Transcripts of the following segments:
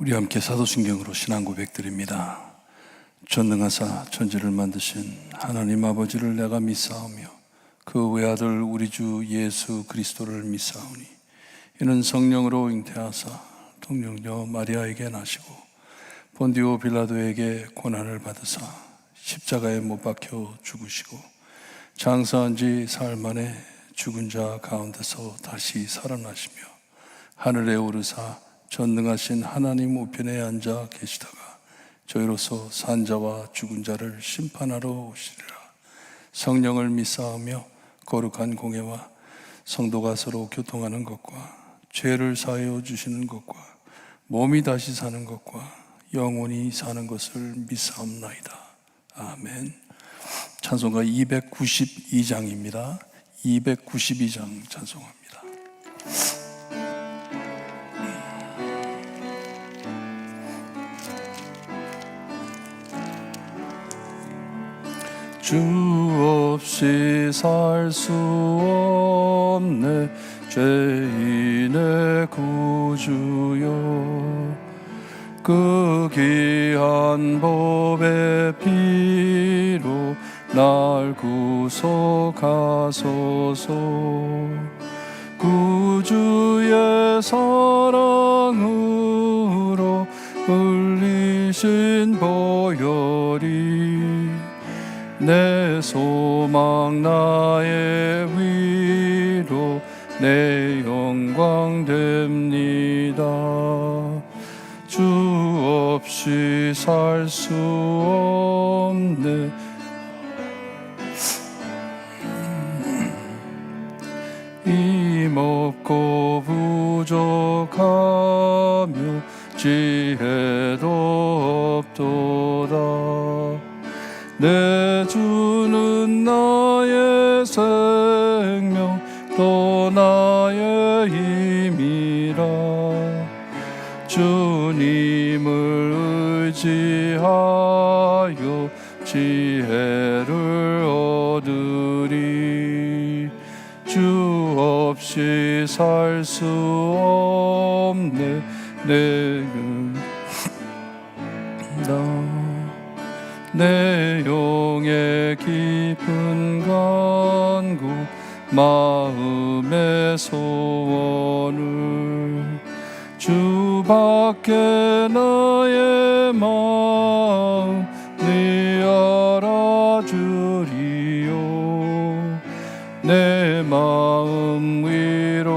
우리 함께 사도신경으로 신앙 고백드립니다. 전능하사 천지를 만드신 하나님 아버지를 내가 믿사오며 그 외아들 우리 주 예수 그리스도를 믿사오니 이는 성령으로 잉태하사 동정녀 마리아에게 나시고 본디오 빌라도에게 고난을 받으사 십자가에 못 박혀 죽으시고 장사한 지 사흘 만에 죽은 자 가운데서 다시 살아나시며 하늘에 오르사 전능하신 하나님 우편에 앉아 계시다가 저희로서 산자와 죽은 자를 심판하러 오시리라. 성령을 믿사오며 거룩한 공회와 성도가 서로 교통하는 것과 죄를 사하여 주시는 것과 몸이 다시 사는 것과 영원히 사는 것을 믿사옵나이다. 아멘. 찬송가 292장입니다. 292장 찬송합니다. 주 없이 살 수 없네 죄인의 구주여 그 귀한 법의 피로 날 구속하소서 구주의 사랑으로 흘리신 보혈이 내 소망 나의 위로 내 영광 됩니다. 주 없이 살 수 없네 힘없고 부족하며 지혜도 없도다. 내 주는 나의 생명 또 나의 힘이라. 주님을 의지하여 지혜를 얻으리. 주 없이 살 수 없네 내 영의 깊은 간구 마음의 소원을 주밖에 나의 마음 네 알아주리요. 내 마음 위로하사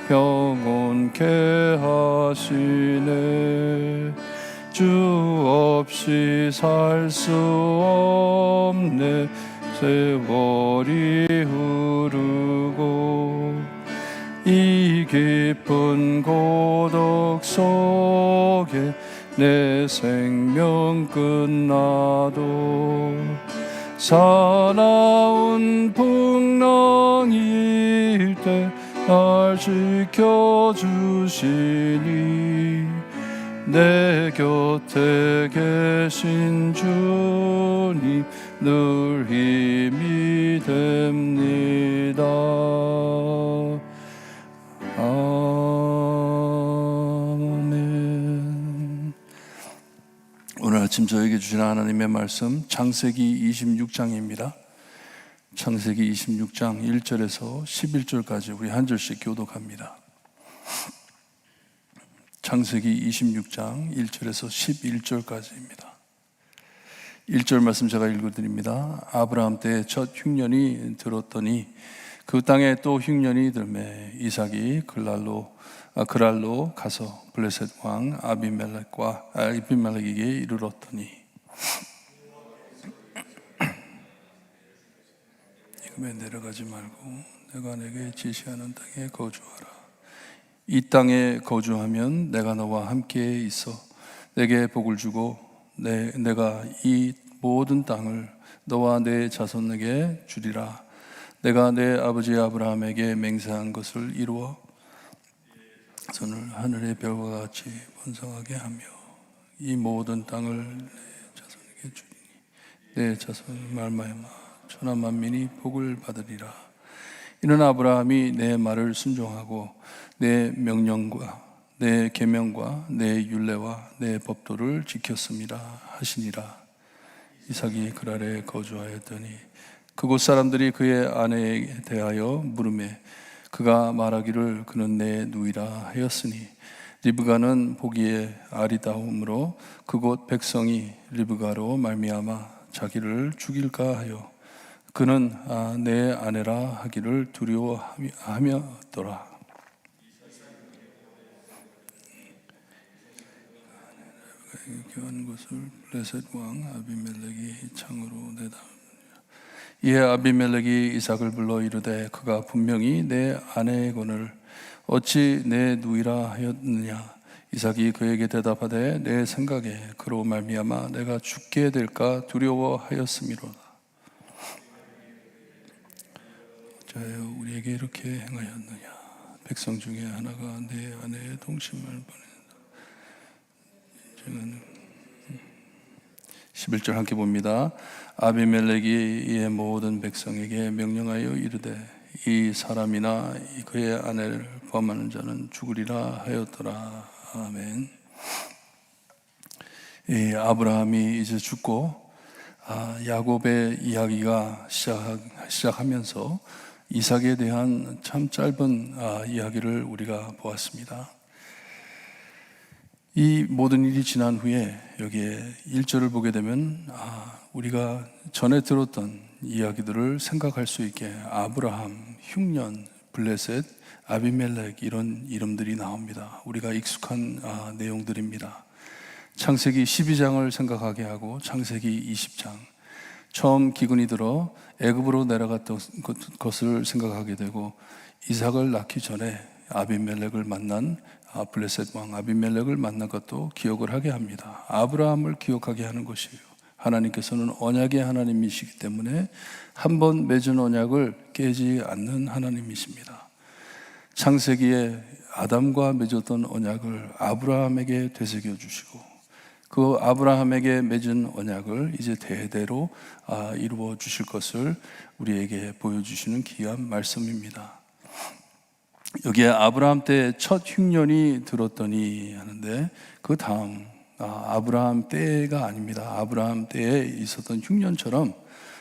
평온케 하시네. 주 없이 살 수 없네 세월이 흐르고 이 깊은 고독 속에 내 생명 끝나도 사나운 풍랑일 때 날 지켜주시니 내 곁에 계신 주님 늘 힘이 됩니다. 아멘. 오늘 아침 저에게 주신 하나님의 말씀 창세기 26장입니다. 창세기 26장 1절에서 11절까지 우리 한 절씩 교독합니다. 창세기 26장 1절에서 11절까지입니다. 1절 말씀 제가 읽어드립니다. 아브라함 때 첫 흉년이 들었더니 그 땅에 또 흉년이 들매 이삭이 그랄로 가서 블레셋 왕 아비멜렉에게 이르렀더니 이금에 내려가지 말고 내가 내게 지시하는 땅에 거주하라. 이 땅에 거주하면 내가 너와 함께 있어 내게 복을 주고 내가 이 모든 땅을 너와 내 자손에게 주리라. 내가 내 아버지 아브라함에게 맹세한 것을 이루어 자손을 하늘의 별과 같이 번성하게 하며 이 모든 땅을 내 자손에게 주리니 내 자손 말미암아 천하 만민이 복을 받으리라. 이는 아브라함이 내 말을 순종하고 내 명령과 내 계명과 내 율례와 내 법도를 지켰습니다 하시니라. 이삭이 그랄에 거주하였더니 그곳 사람들이 그의 아내에 대하여 물으매 그가 말하기를 그는 내 누이라 하였으니 리브가는 보기에 아리따움으로 그곳 백성이 리브가로 말미암아 자기를 죽일까 하여 그는 내 아내라 하기를 두려워하며더라. 교한 것을 블레셋 왕 아비멜렉이 창으로 내다. 이에 아비멜렉이 이삭을 불러 이르되 그가 분명히 내 아내거늘 어찌 내 누이라 하였느냐. 이삭이 그에게 대답하되 내 생각에 그로 말미암아 내가 죽게 될까 두려워하였음이로다. 어찌하여 우리에게 이렇게 행하였느냐. 백성 중에 하나가 내 아내의 동심을 보낸다. 11절 함께 봅니다. 아비멜렉이 이의 모든 백성에게 명령하여 이르되 이 사람이나 그의 아내를 범하는 자는 죽으리라 하였더라. 아멘. 아브라함이 이제 죽고 야곱의 이야기가 시작하면서 이삭에 대한 참 짧은 이야기를 우리가 보았습니다. 이 모든 일이 지난 후에 여기에 1절을 보게 되면 우리가 전에 들었던 이야기들을 생각할 수 있게 아브라함, 흉년, 블레셋, 아비멜렉 이런 이름들이 나옵니다. 우리가 익숙한 내용들입니다. 창세기 12장을 생각하게 하고 창세기 20장 처음 기근이 들어 애굽으로 내려갔던 것을 생각하게 되고 이삭을 낳기 전에 아비멜렉을 만난 블레셋 왕 아비멜렉을 만난 것도 기억을 하게 합니다. 아브라함을 기억하게 하는 것이에요. 하나님께서는 언약의 하나님이시기 때문에 한 번 맺은 언약을 깨지 않는 하나님이십니다. 창세기에 아담과 맺었던 언약을 아브라함에게 되새겨 주시고 그 아브라함에게 맺은 언약을 이제 대대로 이루어 주실 것을 우리에게 보여주시는 귀한 말씀입니다. 여기에 아브라함 때 첫 흉년이 들었더니 하는데 그 다음 아브라함 때가 아닙니다. 아브라함 때에 있었던 흉년처럼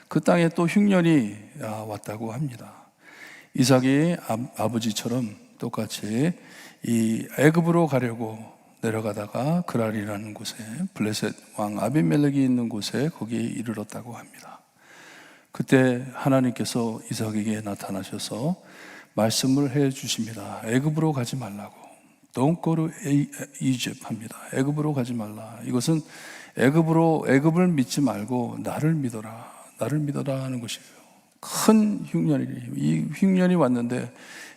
그 땅에 또 흉년이 왔다고 합니다. 이삭이 아버지처럼 똑같이 이 애굽으로 가려고 내려가다가 그랄이라는 곳에 블레셋 왕 아비멜렉이 있는 곳에 거기에 이르렀다고 합니다. 그때 하나님께서 이삭에게 나타나셔서 말씀을 해 주십니다. 애굽으로 가지 말라고. Don't go to Egypt 합니다. 애굽으로 가지 말라. 이것은 애굽을 믿지 말고 나를 믿어라. 나를 믿어라 하는 것이에요. 큰 흉년이 이 흉년이 왔는데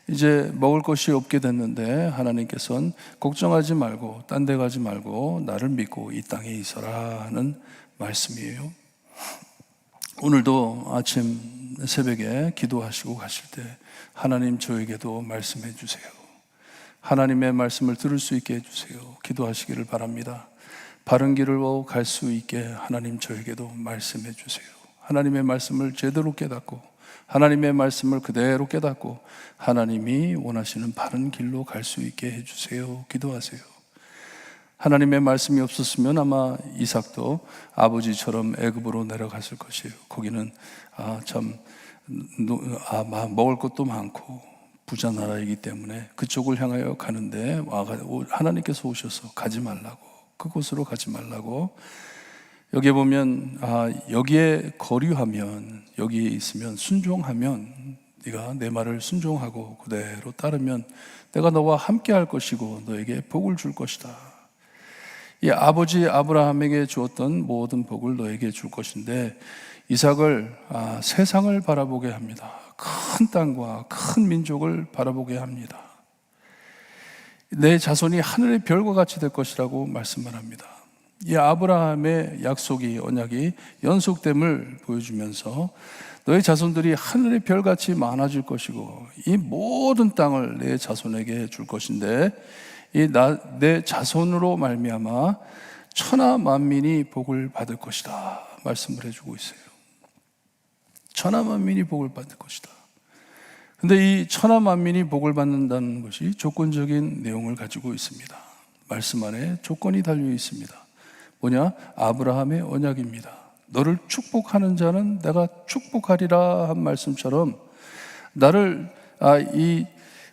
이제 먹을 것이 없게 됐는데 하나님께서는 걱정하지 말고 딴 데 가지 말고 나를 믿고 이 땅에 있어라 하는 말씀이에요. 오늘도 아침 새벽에 기도하시고 가실 때 하나님 저에게도 말씀해 주세요. 하나님의 말씀을 들을 수 있게 해주세요. 기도하시기를 바랍니다. 바른 길로 갈 수 있게 하나님 저에게도 말씀해 주세요. 하나님의 말씀을 제대로 깨닫고 하나님의 말씀을 그대로 깨닫고 하나님이 원하시는 바른 길로 갈 수 있게 해주세요. 기도하세요. 하나님의 말씀이 없었으면 아마 이삭도 아버지처럼 애굽으로 내려갔을 것이에요. 거기는 먹을 것도 많고 부자 나라이기 때문에 그쪽을 향하여 가는데 하나님께서 오셔서 가지 말라고, 그곳으로 가지 말라고. 여기에 보면 여기에 거류하면, 여기에 있으면, 순종하면, 네가 내 말을 순종하고 그대로 따르면 내가 너와 함께 할 것이고 너에게 복을 줄 것이다. 이 아버지 아브라함에게 주었던 모든 복을 너에게 줄 것인데 이삭을 세상을 바라보게 합니다. 큰 땅과 큰 민족을 바라보게 합니다. 내 자손이 하늘의 별과 같이 될 것이라고 말씀을 합니다. 이 아브라함의 약속이, 언약이 연속됨을 보여주면서 너의 자손들이 하늘의 별같이 많아질 것이고 이 모든 땅을 내 자손에게 줄 것인데 내 자손으로 말미암아 천하 만민이 복을 받을 것이다 말씀을 해주고 있어요. 천하 만민이 복을 받을 것이다. 근데 이 천하 만민이 복을 받는다는 것이 조건적인 내용을 가지고 있습니다. 말씀 안에 조건이 달려 있습니다. 뭐냐? 아브라함의 언약입니다. 너를 축복하는 자는 내가 축복하리라 한 말씀처럼 나를 이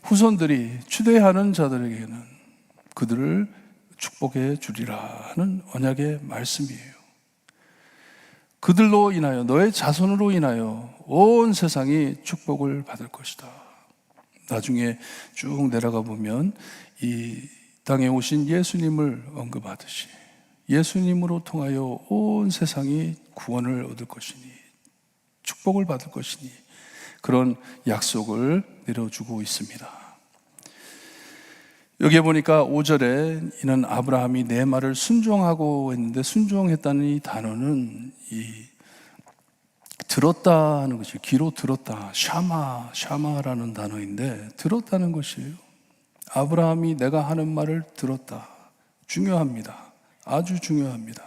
후손들이 추대하는 자들에게는 그들을 축복해 주리라 하는 언약의 말씀이에요. 그들로 인하여 너의 자손으로 인하여 온 세상이 축복을 받을 것이다. 나중에 쭉 내려가 보면 이 땅에 오신 예수님을 언급하듯이 예수님으로 통하여 온 세상이 구원을 얻을 것이니 축복을 받을 것이니 그런 약속을 내려주고 있습니다. 여기에 보니까 5절에 이는 아브라함이 내 말을 순종하고 했는데 순종했다는 이 단어는 들었다 하는 것이 귀로 들었다. 샤마라는 단어인데 들었다는 것이에요. 아브라함이 내가 하는 말을 들었다. 중요합니다. 아주 중요합니다.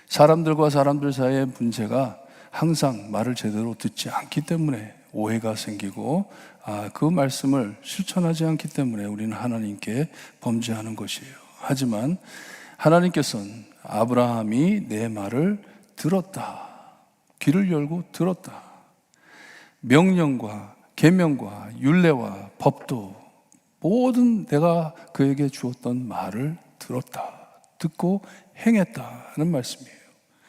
사람들과 사람들 사이의 문제가 항상 말을 제대로 듣지 않기 때문에 오해가 생기고 그 말씀을 실천하지 않기 때문에 우리는 하나님께 범죄하는 것이에요. 하지만 하나님께서는 아브라함이 내 말을 들었다. 귀를 열고 들었다. 명령과 계명과 율례와 법도 모든 내가 그에게 주었던 말을 들었다. 듣고 행했다는 말씀이에요.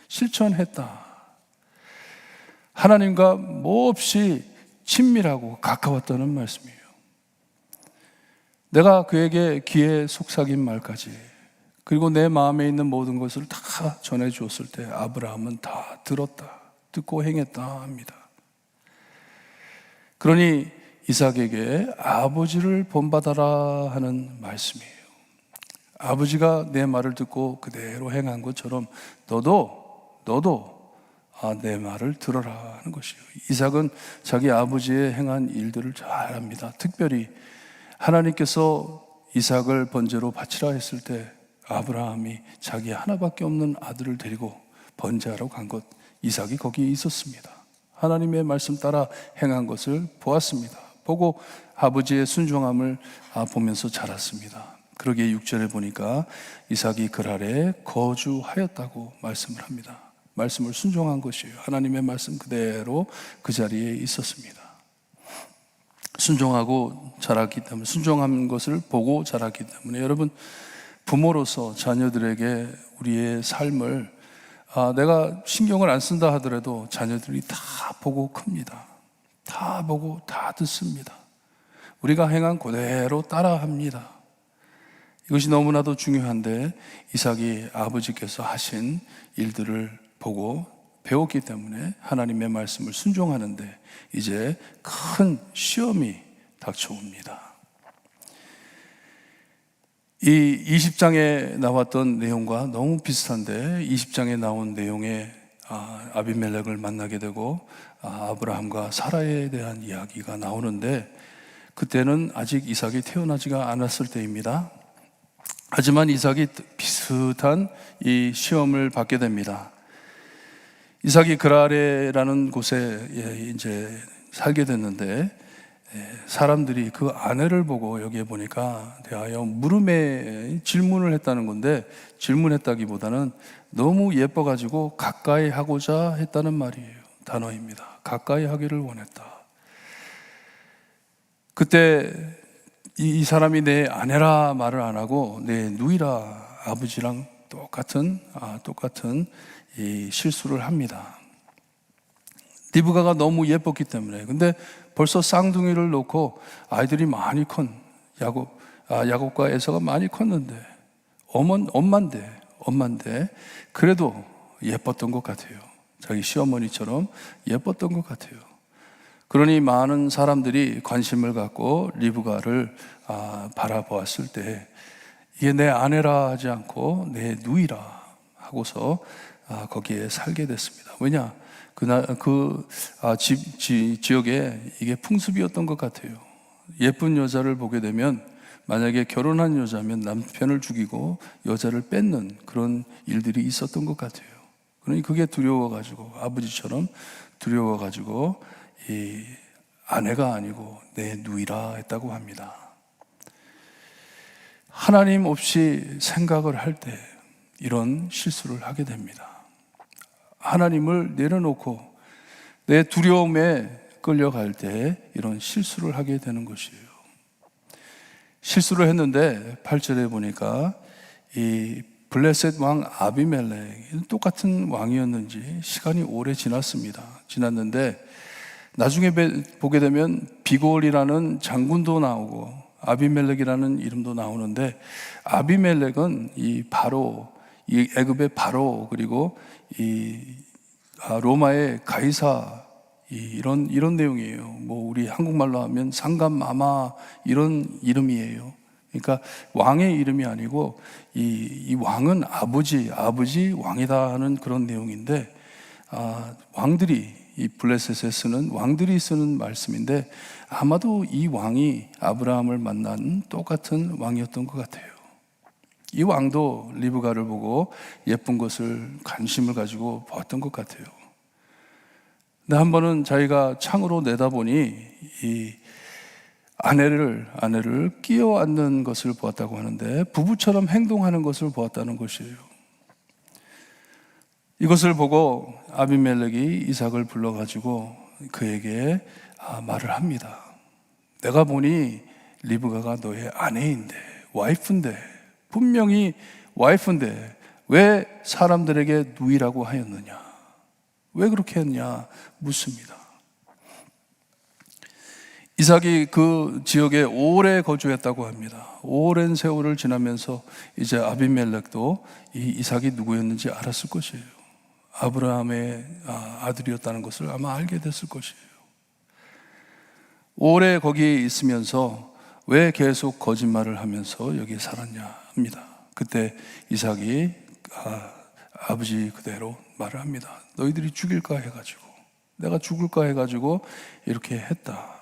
실천했다. 하나님과 몹시 친밀하고 가까웠다는 말씀이에요. 내가 그에게 귀에 속삭인 말까지 그리고 내 마음에 있는 모든 것을 다 전해 주었을 때 아브라함은 다 들었다. 듣고 행했다 합니다. 그러니 이삭에게 아버지를 본받아라 하는 말씀이에요. 아버지가 내 말을 듣고 그대로 행한 것처럼 너도 내 말을 들어라 하는 것이에요. 이삭은 자기 아버지의 행한 일들을 잘 압니다. 특별히 하나님께서 이삭을 번제로 바치라 했을 때 아브라함이 자기 하나밖에 없는 아들을 데리고 번제하러 간 것, 이삭이 거기에 있었습니다. 하나님의 말씀 따라 행한 것을 보았습니다. 보고 아버지의 순종함을 보면서 자랐습니다. 그러기에 6절에 보니까 이삭이 그랄에 거주하였다고 말씀을 합니다. 말씀을 순종한 것이에요. 하나님의 말씀 그대로 그 자리에 있었습니다. 순종하고 자랐기 때문에, 순종한 것을 보고 자랐기 때문에 여러분, 부모로서 자녀들에게 우리의 삶을 내가 신경을 안 쓴다 하더라도 자녀들이 다 보고 큽니다. 다 보고 다 듣습니다. 우리가 행한 그대로 따라합니다. 이것이 너무나도 중요한데 이삭이 아버지께서 하신 일들을 보고 배웠기 때문에 하나님의 말씀을 순종하는데 이제 큰 시험이 닥쳐옵니다. 이 20장에 나왔던 내용과 너무 비슷한데 20장에 나온 내용에 아비멜렉을 만나게 되고 아브라함과 사라에 대한 이야기가 나오는데 그때는 아직 이삭이 태어나지가 않았을 때입니다. 하지만 이삭이 비슷한 이 시험을 받게 됩니다. 이삭이 그라레라는 곳에 이제 살게 됐는데 사람들이 그 아내를 보고 여기에 보니까 대하여 물음에 질문을 했다는 건데 질문했다기보다는 너무 예뻐가지고 가까이 하고자 했다는 말이에요. 단어입니다. 가까이 하기를 원했다. 그때 이 사람이 내 아내라 말을 안 하고 내 누이라 아버지랑 똑같은 이 실수를 합니다. 리브가가 너무 예뻤기 때문에. 근데 벌써 쌍둥이를 놓고 아이들이 많이 야곱과 에서가 많이 컸는데 엄마인데 그래도 예뻤던 것 같아요. 자기 시어머니처럼 예뻤던 것 같아요. 그러니 많은 사람들이 관심을 갖고 리브가를 바라보았을 때 이게 내 아내라 하지 않고 내 누이라 하고서 거기에 살게 됐습니다. 왜냐? 지역에 이게 풍습이었던 것 같아요. 예쁜 여자를 보게 되면 만약에 결혼한 여자면 남편을 죽이고 여자를 뺏는 그런 일들이 있었던 것 같아요. 그러니 그게 두려워가지고 아버지처럼 두려워가지고 이 아내가 아니고 내 누이라 했다고 합니다. 하나님 없이 생각을 할 때 이런 실수를 하게 됩니다. 하나님을 내려놓고 내 두려움에 끌려갈 때 이런 실수를 하게 되는 것이에요. 실수를 했는데 8절에 보니까 이 블레셋 왕 아비멜렉, 똑같은 왕이었는지 시간이 오래 지났는데 나중에 보게 되면 비골이라는 장군도 나오고 아비멜렉이라는 이름도 나오는데, 아비멜렉은 이 바로, 이 애굽의 바로, 그리고 이 로마의 가이사, 이런 내용이에요. 뭐 우리 한국말로 하면 상감마마 이런 이름이에요. 그러니까 왕의 이름이 아니고 이 왕은 아버지 왕이다 하는 그런 내용인데, 왕들이, 이 블레셋에 쓰는 왕들이 쓰는 말씀인데, 아마도 이 왕이 아브라함을 만난 똑같은 왕이었던 것 같아요. 이 왕도 리브가를 보고 예쁜 것을 관심을 가지고 보았던 것 같아요. 근데 한 번은 자기가 창으로 내다보니 이 아내를 끼어 앉는 것을 보았다고 하는데, 부부처럼 행동하는 것을 보았다는 것이에요. 이것을 보고 아비멜렉이 이삭을 불러가지고 그에게 말을 합니다. 내가 보니 리브가가 너의 아내인데, 와이프인데, 분명히 와이프인데 왜 사람들에게 누이라고 하였느냐, 왜 그렇게 했냐 묻습니다. 이삭이 그 지역에 오래 거주했다고 합니다. 오랜 세월을 지나면서 이제 아비멜렉도 이 이삭이 누구였는지 알았을 것이에요. 아브라함의 아들이었다는 것을 아마 알게 됐을 것이에요. 오래 거기에 있으면서 왜 계속 거짓말을 하면서 여기에 살았냐 합니다. 그때 이삭이 아버지 그대로 말을 합니다. 너희들이 죽일까 해가지고, 내가 죽을까 해가지고 이렇게 했다.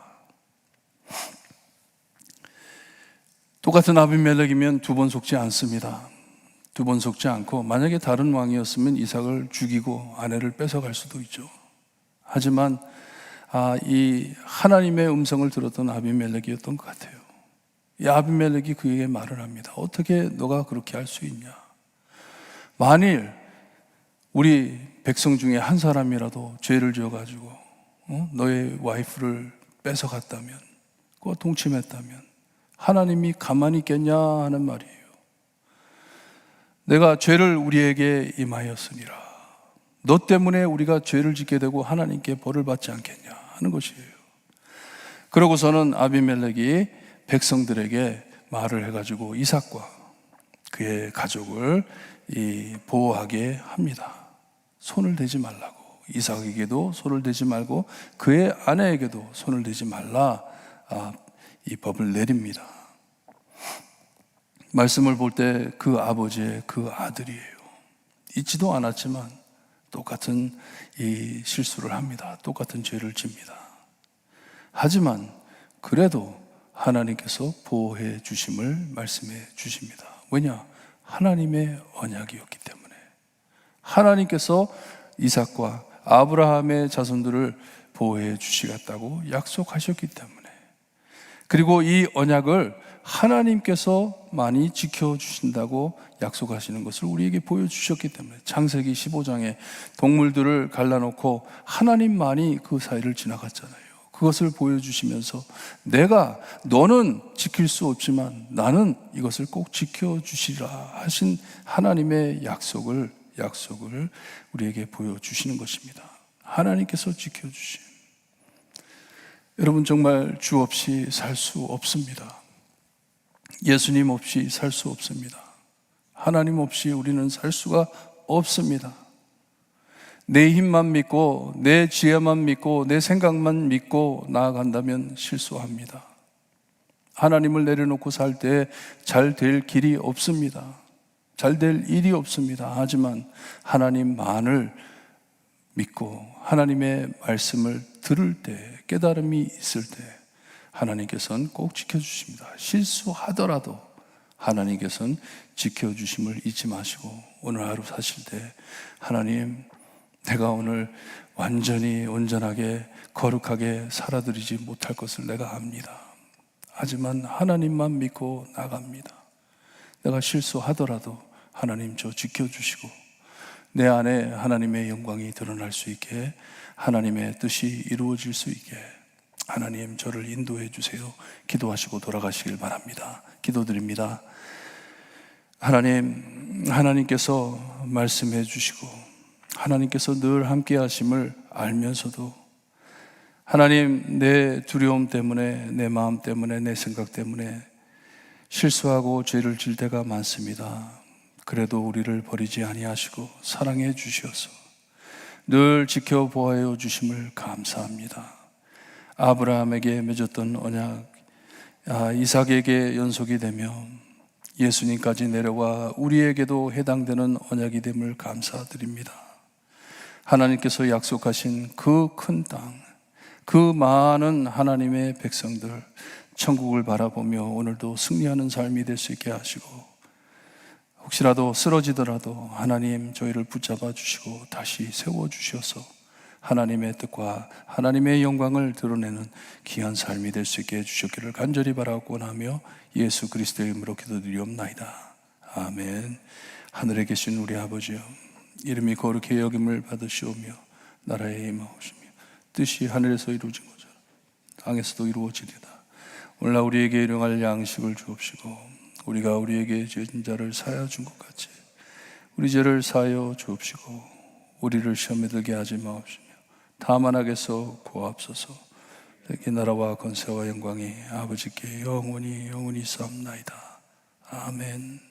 똑같은 아비멜렉이면 두 번 속지 않습니다. 두 번 속지 않고, 만약에 다른 왕이었으면 이삭을 죽이고 아내를 뺏어갈 수도 있죠. 하지만 이 하나님의 음성을 들었던 아비멜렉이었던 것 같아요. 이 아비멜렉이 그에게 말을 합니다. 어떻게 너가 그렇게 할 수 있냐? 만일 우리 백성 중에 한 사람이라도 죄를 지어가지고 너의 와이프를 뺏어갔다면, 그거 동침했다면 하나님이 가만히 있겠냐 하는 말이에요. 내가 죄를 우리에게 임하였으니라. 너 때문에 우리가 죄를 짓게 되고 하나님께 벌을 받지 않겠냐 하는 것이에요. 그러고서는 아비멜렉이 백성들에게 말을 해가지고 이삭과 그의 가족을 보호하게 합니다. 손을 대지 말라고, 이삭에게도 손을 대지 말고 그의 아내에게도 손을 대지 말라, 이 법을 내립니다. 말씀을 볼 때 그 아버지의 그 아들이에요. 잊지도 않았지만 똑같은 이 실수를 합니다. 똑같은 죄를 집니다. 하지만 그래도 하나님께서 보호해 주심을 말씀해 주십니다. 왜냐? 하나님의 언약이었기 때문에. 하나님께서 이삭과 아브라함의 자손들을 보호해 주시겠다고 약속하셨기 때문에, 그리고 이 언약을 하나님께서 많이 지켜주신다고 약속하시는 것을 우리에게 보여주셨기 때문에, 창세기 15장에 동물들을 갈라놓고 하나님만이 그 사이를 지나갔잖아요. 그것을 보여주시면서 너는 지킬 수 없지만 나는 이것을 꼭 지켜주시라 하신 하나님의 약속을 우리에게 보여주시는 것입니다. 하나님께서 지켜주심. 여러분, 정말 주 없이 살 수 없습니다. 예수님 없이 살 수 없습니다. 하나님 없이 우리는 살 수가 없습니다. 내 힘만 믿고, 내 지혜만 믿고, 내 생각만 믿고 나아간다면 실수합니다. 하나님을 내려놓고 살 때 잘 될 길이 없습니다. 잘 될 일이 없습니다. 하지만 하나님만을 믿고 하나님의 말씀을 들을 때, 깨달음이 있을 때 하나님께서는 꼭 지켜주십니다. 실수하더라도 하나님께서는 지켜주심을 잊지 마시고 오늘 하루 사실 때 하나님, 내가 오늘 완전히 온전하게 거룩하게 살아드리지 못할 것을 내가 압니다. 하지만 하나님만 믿고 나갑니다. 내가 실수하더라도 하나님 저 지켜주시고 내 안에 하나님의 영광이 드러날 수 있게, 하나님의 뜻이 이루어질 수 있게 하나님 저를 인도해 주세요. 기도하시고 돌아가시길 바랍니다. 기도드립니다. 하나님께서 말씀해 주시고 하나님께서 늘 함께 하심을 알면서도 하나님, 내 두려움 때문에, 내 마음 때문에, 내 생각 때문에 실수하고 죄를 질 때가 많습니다. 그래도 우리를 버리지 아니하시고 사랑해 주셔서 늘 지켜보아여 주심을 감사합니다. 아브라함에게 맺었던 언약, 이삭에게 연속이 되며 예수님까지 내려와 우리에게도 해당되는 언약이 됨을 감사드립니다. 하나님께서 약속하신 그 큰 땅, 그 많은 하나님의 백성들, 천국을 바라보며 오늘도 승리하는 삶이 될 수 있게 하시고, 혹시라도 쓰러지더라도 하나님 저희를 붙잡아 주시고 다시 세워 주셔서 하나님의 뜻과 하나님의 영광을 드러내는 귀한 삶이 될 수 있게 해주셨기를 간절히 바라고 나며 예수 그리스도의 이름으로 기도드리옵나이다. 아멘. 하늘에 계신 우리 아버지여, 이름이 거룩히 여김을 받으시오며 나라에 임하오시며 뜻이 하늘에서 이루어진 것처럼 땅에서도 이루어지리다. 오늘날 우리에게 일용할 양식을 주옵시고 우리가 우리에게 죄진 자를 사하여 준 것 같이 우리 죄를 사하여 주옵시고 우리를 시험에 들게 하지 마옵시며 다만 악에서 구하옵소서. 내게 나라와 권세와 영광이 아버지께 영원히 있사옵나이다. 아멘.